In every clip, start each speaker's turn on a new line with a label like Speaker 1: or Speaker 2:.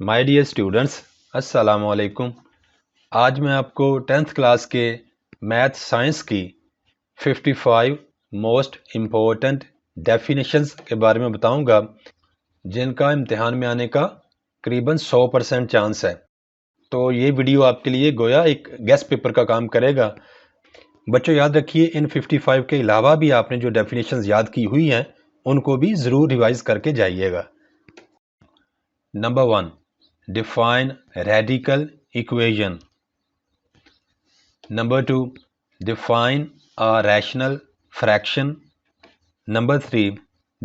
Speaker 1: My dear students, अस्सलाम वालेकुम। आज मैं आपको 10th क्लास के मैथ साइंस की 55 मोस्ट इम्पोर्टेंट डेफिनेशंस के बारे में बताऊंगा, जिनका इम्तिहान में आने का करीबन 100% चांस है। तो ये वीडियो आपके लिए गोया एक गेस्ट पेपर का काम करेगा। बच्चों याद रखिए, इन 55 के अलावा भी आपने जो डेफिनेशंस याद की हुई हैं उनको भी ज़रूर रिवाइज करके जाइएगा। Number 1, define radical equation. Number 2, define a rational fraction. Number 3,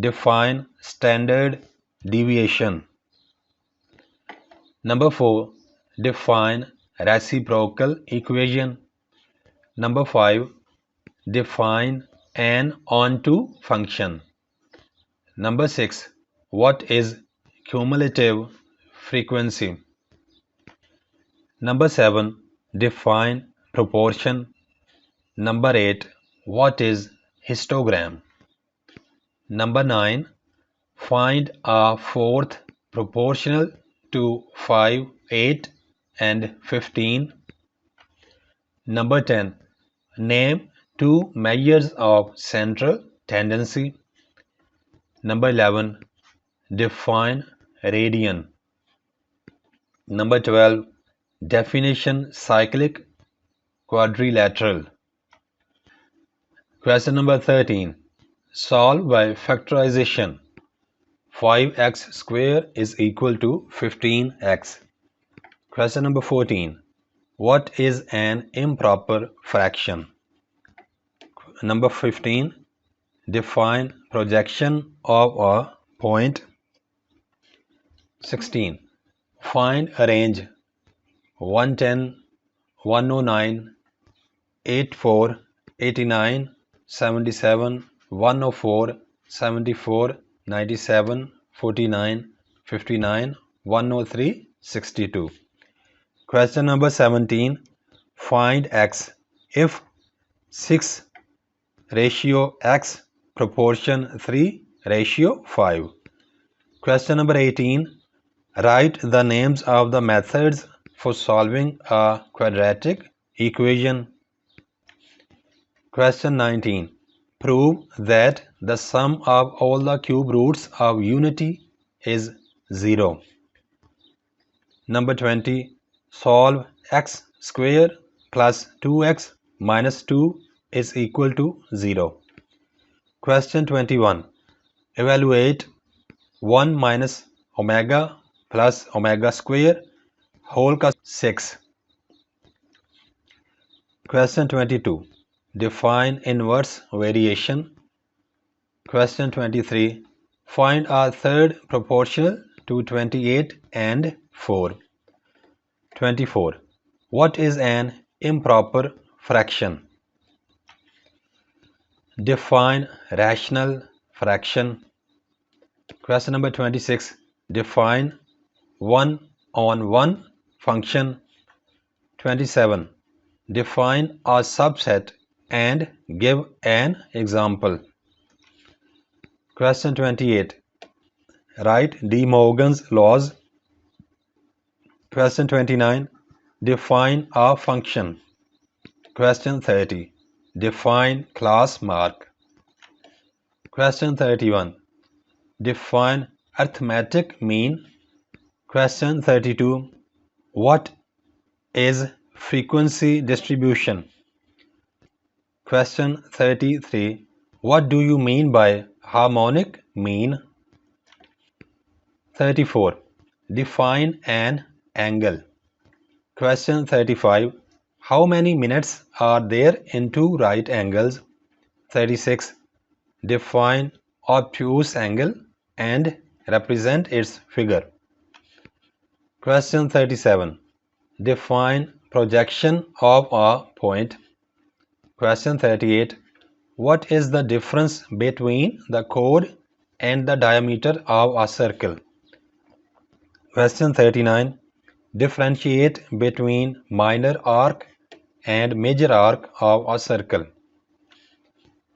Speaker 1: define standard deviation. Number 4, define reciprocal equation. Number 5, define an onto function. Number 6, what is cumulative frequency? Number 7, define proportion. Number 8, what is histogram? Number 9, find a fourth proportional to 5, 8 and 15. Number 10, name two measures of central tendency. Number 11, define radian. Number 12, definition cyclic quadrilateral. Question number 13, solve by factorization. 5x square is equal to 15x. Question number 14, what is an improper fraction? Number 15, define projection of a point. 16, find a range 110, 109, 84, 89, 77, 104, 74, 97, 49, 59, 103, 62. Question number 17, find x if 6 ratio x proportion 3 ratio 5. Question number 18, write the names of the methods for solving a quadratic equation. Question 19, prove that the sum of all the cube roots of unity is 0. Number 20, solve x square plus 2x minus 2 is equal to 0. Question 21, evaluate 1 minus omega plus omega square whole का 6. Question 22, define inverse variation. Question 23, find a third proportional to 28 and 4. 24, what is an improper fraction? Define rational fraction. Question number 26, define 1-on-1 function. 27, define a subset and give an example. Question 28, write De Morgan's laws. Question 29, define a function. Question 30, define class mark. Question 31, define arithmetic mean. Question 32, what is frequency distribution? Question 33, what do you mean by harmonic mean? 34, define an angle. Question 35, how many minutes are there in two right angles? 36, define obtuse angle and represent its figure. Question 37, define projection of a point. Question 38, what is the difference between the chord and the diameter of a circle? Question 39, differentiate between minor arc and major arc of a circle.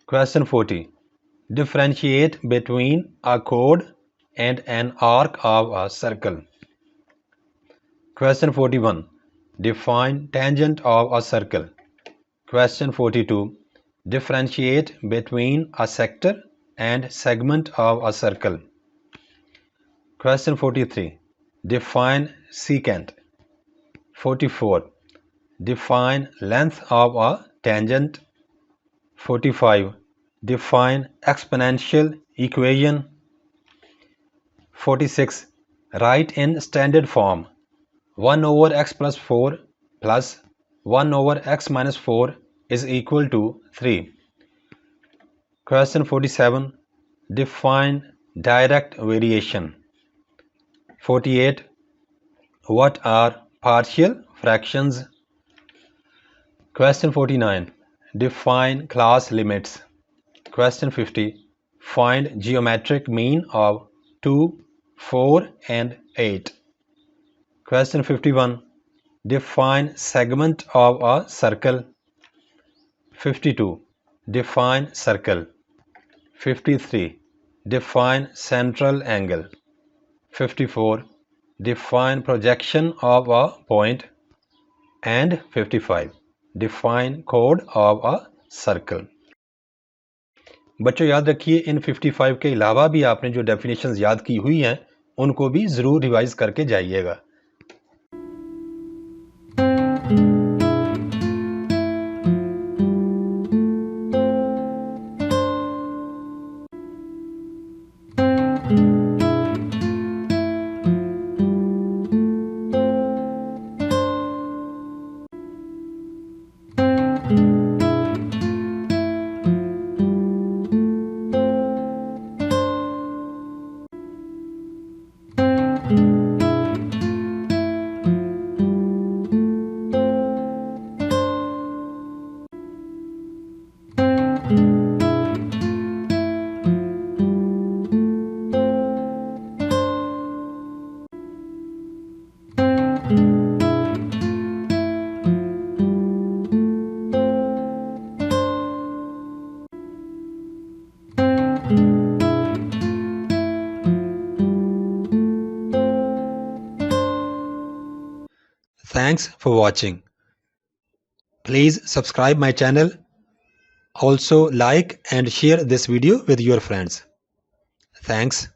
Speaker 1: Question 40, differentiate between a chord and an arc of a circle. Question 41. Define tangent of a circle. Question 42. Differentiate between a sector and segment of a circle. Question 43. Define secant. 44. Define length of a tangent. 45. Define exponential equation. 46. Write in standard form 1 over x plus 4 plus 1 over x minus 4 is equal to 3. Question 47. Define direct variation. 48. What are partial fractions? Question 49. Define class limits. Question 50. Find geometric mean of 2, 4 and 8. Question 51. Define segment of a circle. 52. Define circle. 53. Define central angle. 54. Define projection of a point. And 55. Define chord of a circle. बच्चों याद रखिए इन 55 के अलावा भी आपने जो definitions याद की हुई हैं उनको भी ज़रूर रिवाइज करके जाइएगा. Thanks for watching. Please subscribe my channel. Also like and share this video with your friends. Thanks.